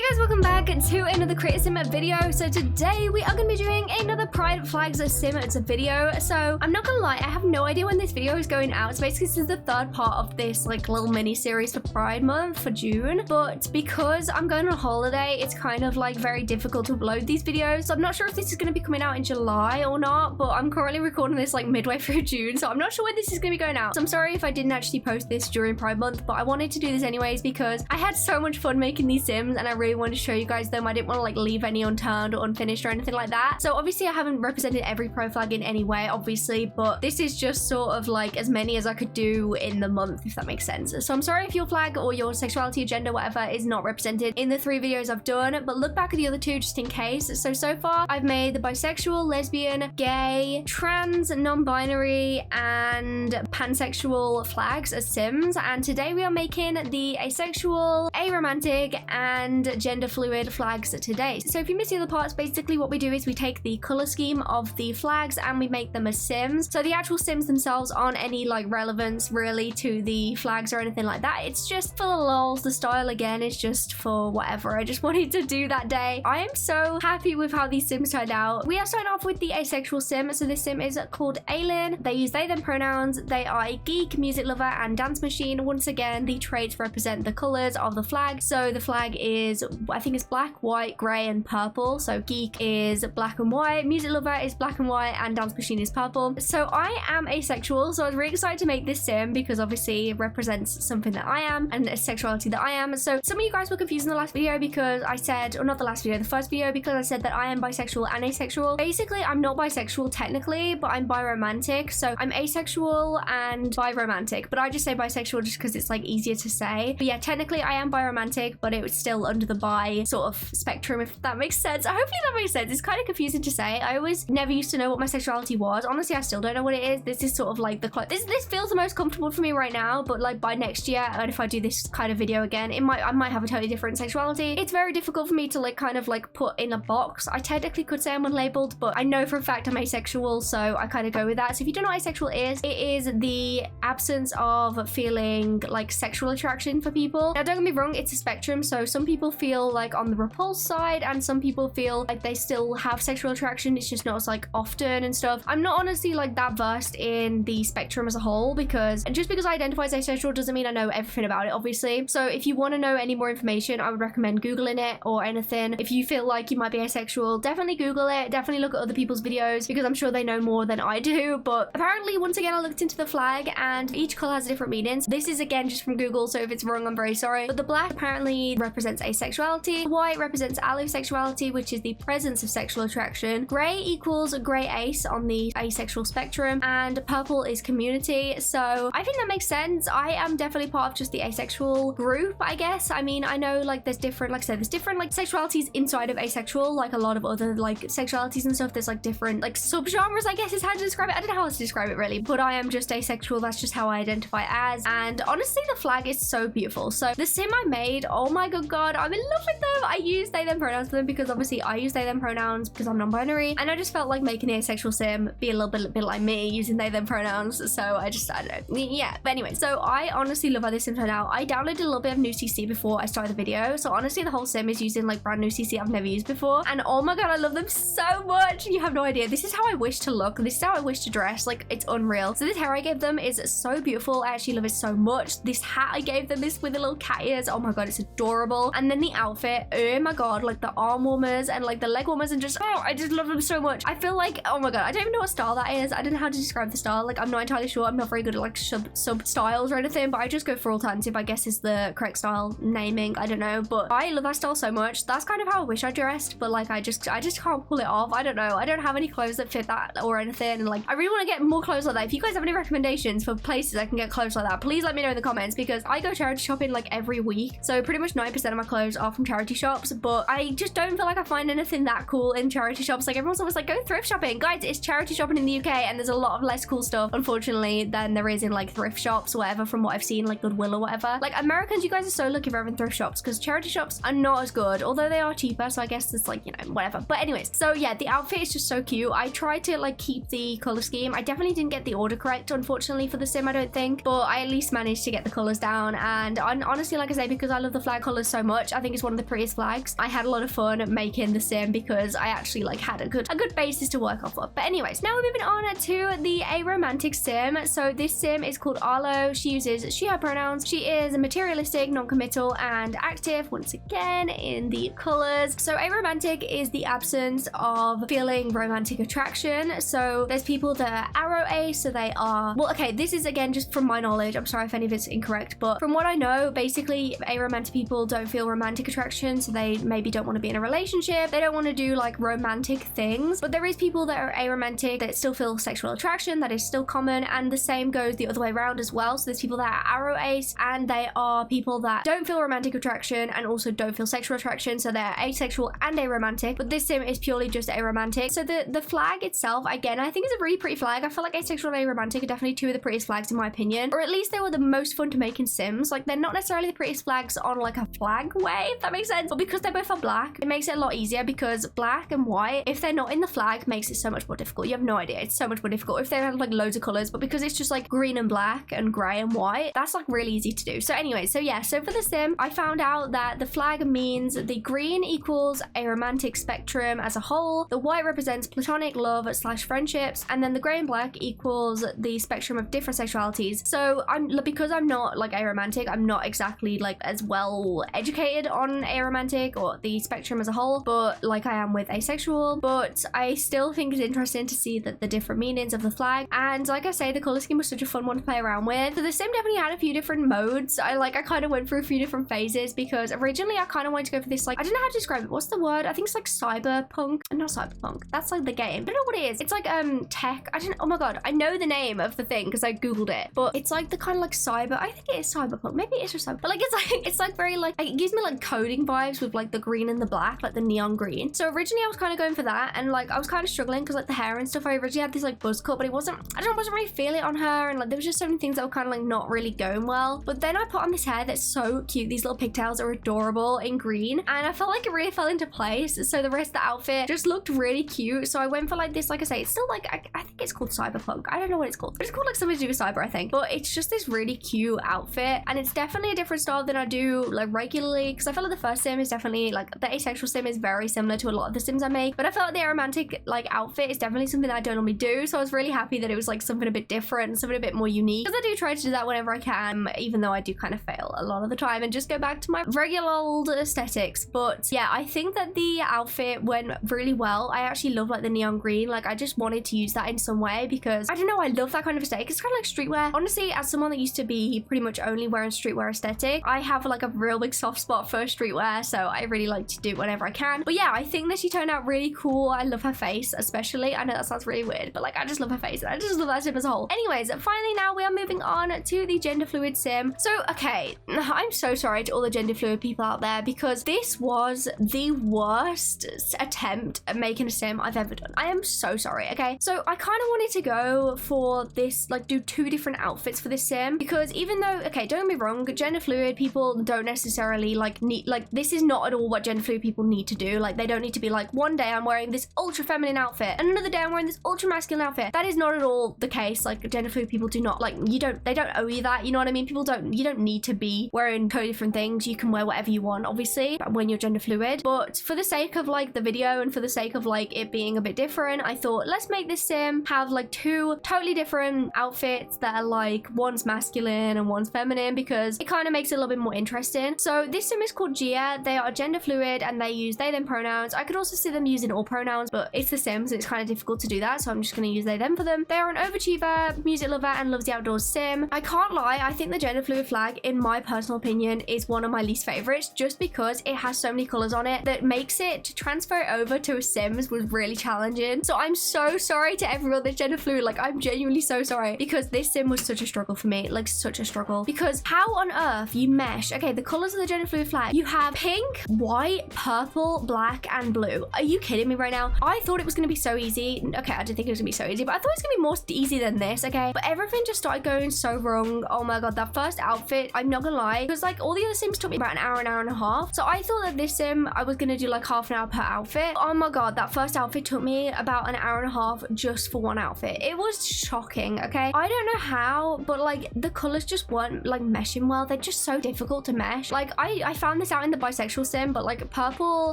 guys, welcome back to another Create a Sim video. So today we are going to be doing another Pride Flags Sim video. So I'm not gonna lie, I have no idea when this video is going out. So basically this is the third part of this like little mini series for Pride month for June, but because I'm going on holiday, it's kind of like very difficult to upload these videos. So I'm not sure if this is going to be coming out in July or not, but I'm currently recording this like midway through June, so I'm not sure when this is going to be going out. So I'm sorry if I didn't actually post this during Pride month, but I wanted to do this anyways because I had so much fun making these sims and I really wanted to show you guys them. I didn't want to like leave any unturned or unfinished or anything like that. So obviously I haven't represented every Pride flag in any way, obviously, but this is just sort of like as many as I could do in the month, if that makes sense. So I'm sorry if your flag or your sexuality or gender, whatever, is not represented in the 3 videos I've done, but look back at the other 2 just in case. So far I've made the bisexual, lesbian, gay, trans, non-binary, and pansexual flags as sims, and today we are making the asexual, aromantic, and gender fluid flags today. So if you missed the other parts, basically what we do is we take the color scheme of the flags and we make them as sims. So the actual sims themselves aren't any like relevance really to the flags or anything like that. It's just for the lols. The style again is just for whatever I just wanted to do that day. I am so happy with how these sims turned out. We are starting off with the asexual sim. So this sim is called Aylin. They use they them pronouns. They are a geek, music lover, and dance machine. Once again, the traits represent the colors of the flag. So the flag is, I think it's black, white, gray, and purple. So geek is black and white, music lover is black and white, and dance machine is purple. So I am asexual, so I was really excited to make this sim because obviously it represents something that I am and a sexuality that I am. So some of you guys were confused in the last video because I said, or not the last video, the first video, because I said that I am bisexual and asexual. Basically, I'm not bisexual technically, but I'm biromantic. So I'm asexual and biromantic, but I just say bisexual just because it's like easier to say. But yeah, technically I am biromantic, but it was still under the bi sort of spectrum, if that makes sense. Hopefully that makes sense. It's kind of confusing to say. I always never used to know what my sexuality was. Honestly, I still don't know what it is. This is sort of like the this feels the most comfortable for me right now, but like by next year, and if I do this kind of video again, I might have a totally different sexuality. It's very difficult for me to like kind of like put in a box. I technically could say I'm unlabeled, but I know for a fact I'm asexual, so I kind of go with that. So if you don't know what asexual is, it is the absence of feeling like sexual attraction for people. Now don't get me wrong, it's a spectrum. So some people feel like on the repulse side and some people feel like they still have sexual attraction, it's just not as like often and stuff. I'm not honestly like that versed in the spectrum as a whole, because just because I identify as asexual doesn't mean I know everything about it, obviously. So if you want to know any more information, I would recommend googling it or anything. If you feel like you might be asexual, definitely google it, definitely look at other people's videos because I'm sure they know more than I do. But apparently, once again, I looked into the flag and each color has different meanings. This is again just from Google, so if it's wrong, I'm very sorry. But the black apparently represents asexuality, white represents allosexuality, which is the presence of sexual attraction, gray equals gray ace on the asexual spectrum, and purple is community. So I think that makes sense. I am definitely part of just the asexual group, I guess. I mean, I know like there's different, like I said, there's different like sexualities inside of asexual, like a lot of other like sexualities and stuff. There's like different like subgenres, I guess is how to describe it. I don't know how else to describe it really, but I am just asexual. That's just how I identify as. And honestly, the flag is so beautiful. So the sim I made, oh my good god, I'm in love with them. I use they them pronouns for them because obviously I use they them pronouns because I'm non-binary, and I just felt like making the asexual sim be a little bit like me using they them pronouns. So I don't know, yeah. But anyway, so I honestly love how this sim turned out. I downloaded a little bit of new CC before I started the video, so honestly the whole sim is using like brand new CC I've never used before, and oh my god, I love them so much. You have no idea. This is how I wish to look. This is how I wish to dress. Like, it's unreal. So this hair I gave them is so beautiful. I actually love it so much. This hat I gave them is with the little cat ears. Oh my god, it's adorable. And then the outfit, oh my god, like the arm warmers and like the leg warmers, and just, oh, I just love them so much. I feel like, oh my god, I don't even know what style that is. I don't know how to describe the style. Like, I'm not entirely sure. I'm not very good at like sub styles or anything, but I just go for alternative, I guess is the correct style naming. I don't know, but I love that style so much. That's kind of how I wish I dressed, but like I just can't pull it off. I don't know. I don't have any clothes that fit that or anything, and like I really want to get more clothes like that. If you guys have any recommendations for places I can get clothes like that, please let me know in the comments, because I go charity shopping like every week, so pretty much 90% of my clothes are from charity shops, but I just don't feel like I find anything that cool in charity shops. Like, everyone's always like, go thrift shopping. Guys, it's charity shopping in the UK and there's a lot of less cool stuff, unfortunately, than there is in like thrift shops or whatever, from what I've seen, like Goodwill or whatever. Like, Americans, you guys are so lucky for having thrift shops, because charity shops are not as good, although they are cheaper, so I guess it's like, you know, whatever. But anyways, so yeah, the outfit is just so cute. I tried to like keep the color scheme. I definitely didn't get the order correct, unfortunately, for the sim, I don't think, but I at least managed to get the colors down. And honestly, like I say, because I love the flag colors so much, I think is one of the prettiest flags. I had a lot of fun making the sim because I actually like had a good basis to work off of. But anyways, now we're moving on to the aromantic sim. So this sim is called Arlo. She uses she, her pronouns. She is materialistic, non-committal, and active once again in the colors. So aromantic is the absence of feeling romantic attraction. So there's people that are arrow so they are, well, okay, this is again just from my knowledge, I'm sorry if any of it's incorrect, but from what I know, basically aromantic people don't feel romantic attraction, so they maybe don't want to be in a relationship, they don't want to do like romantic things. But there is people that are aromantic that still feel sexual attraction. That is still common, and the same goes the other way around as well. So there's people that are arrow ace and they are people that don't feel romantic attraction and also don't feel sexual attraction, so they're asexual and aromantic. But this sim is purely just aromantic. So the flag itself, again, I think is a really pretty flag. I feel like asexual and aromantic are definitely two of the prettiest flags in my opinion, or at least they were the most fun to make in sims. Like, they're not necessarily the prettiest flags on like a flag way, if that makes sense, but because they both are black, it makes it a lot easier, because black and white, if they're not in the flag, makes it so much more difficult. You have no idea, it's so much more difficult if they have like loads of colors, but because it's just like green and black and gray and white, that's like really easy to do. So anyway, so yeah, so for the sim, I found out that the flag means the green equals a romantic spectrum as a whole, the white represents platonic love / friendships, and then the gray and black equals the spectrum of different sexualities. So because I'm not like aromantic, I'm not exactly like as well educated on aromantic or the spectrum as a whole, but like I am with asexual, but I still think it's interesting to see that the different meanings of the flag. And like I say, the color scheme was such a fun one to play around with. So the sim definitely had a few different modes. I kind of went through a few different phases, because originally I kind of wanted to go for this, like, I don't know how to describe it. What's the word? I think it's like cyberpunk. Not cyberpunk, that's like the game. I don't know what it is. It's like tech. I don't know. Oh my god, I know the name of the thing because I googled it, but it's like the kind of like cyber, I think it is cyberpunk, maybe it's just cyber, but like it's like very like, it gives me like coding vibes with like the green and the black, like the neon green. So originally I was kind of going for that, and like I was kind of struggling because like the hair and stuff, I originally had this like buzz cut, but it wasn't, I don't know, wasn't really feeling it on her, and like there was just so many things that were kind of like not really going well. But then I put on this hair that's so cute. These little pigtails are adorable in green, and I felt like it really fell into place. So the rest of the outfit just looked really cute. So I went for like this, like I say, it's still like, I think it's called cyberpunk. I don't know what it's called, but it's called like something to do with cyber, I think. But it's just this really cute outfit, and it's definitely a different style than I do like regularly, because I feel like the first sim is definitely like, the asexual sim is very similar to a lot of the sims I make, but I felt like the aromantic like outfit is definitely something that I don't normally do. So I was really happy that it was like something a bit different, something a bit more unique, because I do try to do that whenever I can, even though I do kind of fail a lot of the time and just go back to my regular old aesthetics. But yeah, I think that the outfit went really well. I actually love like the neon green. Like, I just wanted to use that in some way, because I don't know, I love that kind of aesthetic. It's kind of like streetwear. Honestly, as someone that used to be pretty much only wearing streetwear aesthetic, I have like a real big soft spot for streetwear, so I really like to do it whenever I can. But yeah, I think that she turned out really cool. I love her face especially. I know that sounds really weird, but like I just love her face, and I just love that sim as a whole. Anyways, finally now we are moving on to the gender fluid sim. So okay, I'm so sorry to all the gender fluid people out there, because this was the worst attempt at making a sim I've ever done. I am so sorry. Okay, so I kind of wanted to go for this, like do two different outfits for this sim, because even though, okay, don't get me wrong, gender fluid people don't necessarily like need, like this is not at all what gender fluid people need to do. Like, they don't need to be like, one day I'm wearing this ultra feminine outfit and another day I'm wearing this ultra masculine outfit. That is not at all the case. Like, gender fluid people do not, like, they don't owe you that, you know what I mean? You don't need to be wearing totally different things. You can wear whatever you want, obviously, when you're gender fluid. But for the sake of like the video and for the sake of like it being a bit different, I thought, let's make this sim have like two totally different outfits that are like, one's masculine and one's feminine, because it kind of makes it a little bit more interesting. So this sim is called Gia. They are gender fluid and they use they them pronouns. I could also see them using all pronouns, but it's the Sims, so it's kind of difficult to do that, so I'm just going to use they them for them. They are an overachiever, music lover, and loves the outdoors sim. I can't lie, I think the gender fluid flag, in my personal opinion, is one of my least favorites, just because it has so many colors on it that makes it, to transfer it over to a Sims was really challenging. So I'm so sorry to everyone that's gender fluid. Like, I'm genuinely so sorry, because this sim was such a struggle for me, like such a struggle, because how on earth you mesh, okay, the colors of the gender fluid flag, you have pink, white, purple, black, and blue. Are you kidding me right now? I thought it was going to be so easy. Okay, I didn't think it was going to be so easy, but I thought it was going to be more easy than this, okay? But everything just started going so wrong. Oh my god, that first outfit, I'm not gonna lie, because like all the other sims took me about an hour and a half. So I thought that this sim, I was gonna do like half an hour per outfit. Oh my god, that first outfit took me about an hour and a half just for one outfit. It was shocking, okay? I don't know how, but like the colors just weren't like meshing well. They're just so difficult to mesh. Like I found miss out in the bisexual sim, but like purple,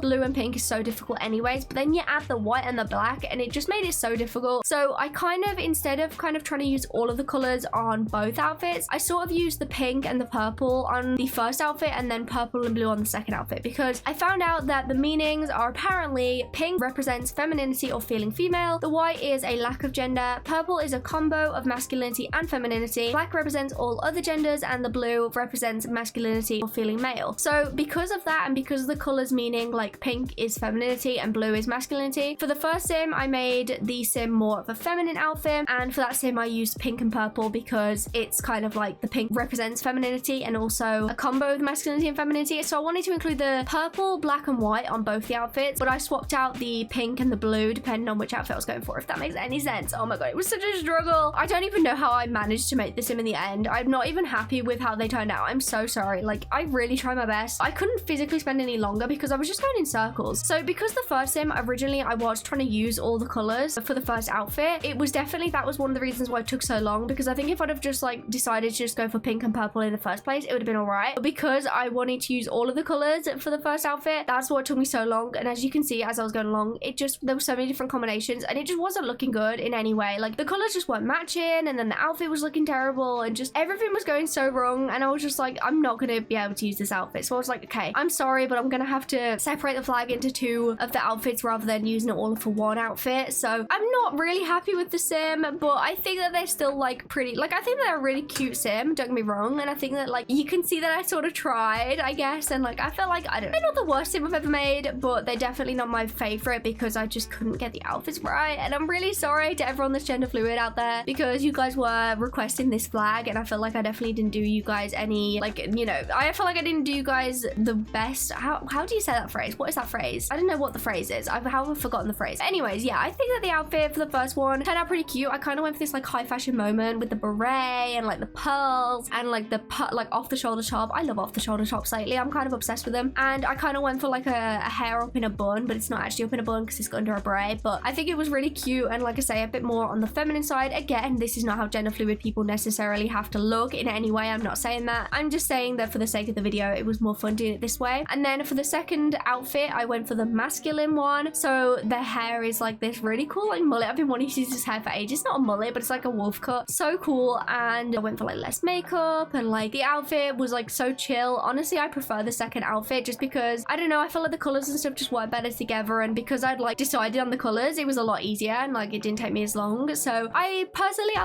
blue, and pink is so difficult anyways. But then you add the white and the black, and it just made it so difficult. So I kind of, instead of kind of trying to use all of the colors on both outfits, I sort of used the pink and the purple on the first outfit and then purple and blue on the second outfit, because I found out that the meanings are apparently pink represents femininity or feeling female, the white is a lack of gender, purple is a combo of masculinity and femininity, black represents all other genders, and the blue represents masculinity or feeling male. So because of that, and because of the colors meaning like pink is femininity and blue is masculinity, for the first sim I made the sim more of a feminine outfit, and for that sim I used pink and purple because it's kind of like the pink represents femininity and also a combo of masculinity and femininity. So I wanted to include the purple, black, and white on both the outfits, but I swapped out the pink and the blue depending on which outfit I was going for, if that makes any sense. Oh my god, it was such a struggle. I don't even know how I managed to make the sim in the end. I'm not even happy with how they turned out. I'm so sorry. Like, I really tried my best. I couldn't physically spend any longer because I was just going in circles. So because the first sim, originally I was trying to use all the colors for the first outfit, it was definitely, that was one of the reasons why it took so long, because I think if I'd have just like decided to just go for pink and purple in the first place, it would have been all right. But because I wanted to use all of the colors for the first outfit, that's what took me so long. And as you can see, as I was going along, it just, there were so many different combinations and it just wasn't looking good in any way. Like the colors just weren't matching, and then the outfit was looking terrible, and just everything was going so wrong. And I was just like, I'm not gonna be able to use this outfit. So I was like, okay, I'm sorry, but I'm gonna have to separate the flag into two of the outfits rather than using it all for one outfit. So I'm not really happy with the sim, but I think that they're still like pretty, like I think they're a really cute sim, don't get me wrong. And I think that like you can see that I sort of tried, I guess, and like I felt like, I don't know, they're not the worst sim I've ever made, but they're definitely not my favorite because I just couldn't get the outfits right. And I'm really sorry to everyone that's gender fluid out there, because you guys were requesting this flag and I felt like I definitely didn't do you guys any, like, you know, I feel like I didn't do you guys the best. How do you say that phrase? What is that phrase? I don't know what the phrase is. I've forgotten the phrase. Anyways, yeah, I think that the outfit for the first one turned out pretty cute. I kind of went for this like high fashion moment with the beret and like the pearls and like the like off the shoulder top. I love off the shoulder tops lately. I'm kind of obsessed with them. And I kind of went for like a hair up in a bun, but it's not actually up in a bun because it's under a beret. But I think it was really cute, and like I say, a bit more on the feminine side. Again, this is not how gender fluid people necessarily have to look in any way. I'm not saying that. I'm just saying that for the sake of the video, it was more fun doing it this way. And then for the second outfit, I went for the masculine one. So the hair is like this really cool like mullet. I've been wanting to use this hair for ages. It's not a mullet, but it's like a wolf cut. So cool. And I went for like less makeup, and like the outfit was like so chill. Honestly, I prefer the second outfit just because, I don't know, I felt like the colors and stuff just work better together, and because I'd like decided on the colors, it was a lot easier and like it didn't take me as long. So I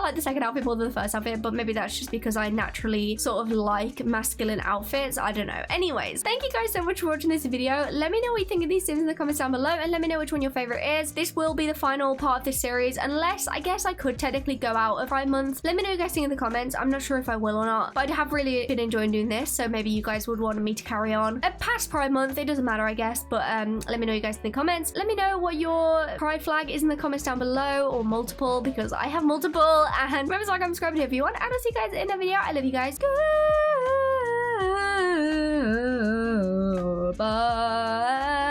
like the second outfit more than the first outfit, but maybe that's just because I naturally sort of like masculine outfits. I don't know. Anyways, thank you guys so much for watching this video. Let me know what you think of these sims in the comments down below, and let me know which one your favorite is. This will be the final part of this series, unless I guess I could technically go out of Pride month. Let me know what you guys think in the comments. I'm not sure if I will or not, but I have really been enjoying doing this, so maybe you guys would want me to carry on past Pride month. It doesn't matter, I guess, but let me know what you guys think in the comments. Let me know what your pride flag is in the comments down below, or multiple, because I have multiple. And remember to like and subscribe if you want, and I'll see you guys in the video. I love you guys. Goodbye.